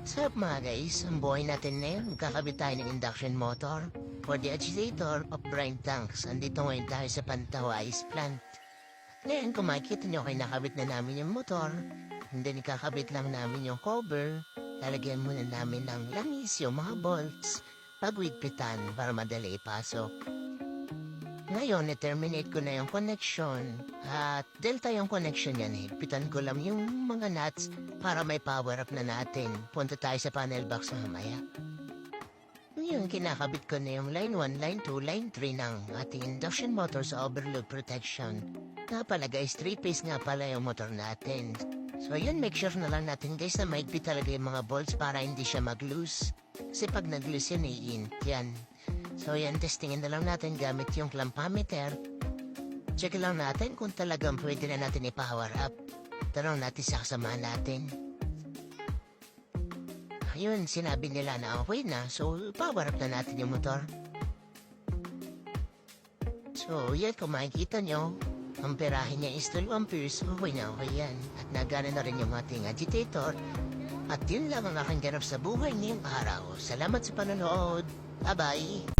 So mga guys, ang buhay natin ngayon, magkakabit tayo ng induction motor for the agitator of brine tanks. Andito ngayon tayo sa Pantawa Ice Plant. Ngayon, kung makikita nyo, nakabit na namin yung motor. And then, ikakabit lang namin yung cover. Lalagyan muna namin ng langis yung mga bolts. Pagwigpitan para madali ipasok. Ngayon, na-terminate ko na yung connection. At delta yung connection yan, higpitan ko lang yung mga nuts para may power up na natin. Punta tayo sa panel box mamaya. Ngayon, kinakabit ko na yung line 1, line 2, line 3 ng ating induction motor sa overload protection. Nga pala guys, 3-phase nga pala yung motor natin. So yun, make sure na lang natin guys na maigpit talaga yung mga bolts para hindi siya mag-loose. Kasi pag nag-loose yan, i-int yan. So yan, testingin na lang natin gamit yung clampometer. Check lang natin kung talagang pwede na natin i-power up. Tanong natin sa kasama natin. Ayun, sinabi nila na okay na, so power up na natin yung motor. So yan, kung makikita nyo, ang perahe niya is 12 amperes, okay na okay yan. At nagana na rin yung ating agitator. At yun lang ang aking ganap sa buhay ngayong araw. Salamat sa panonood. Bye-bye!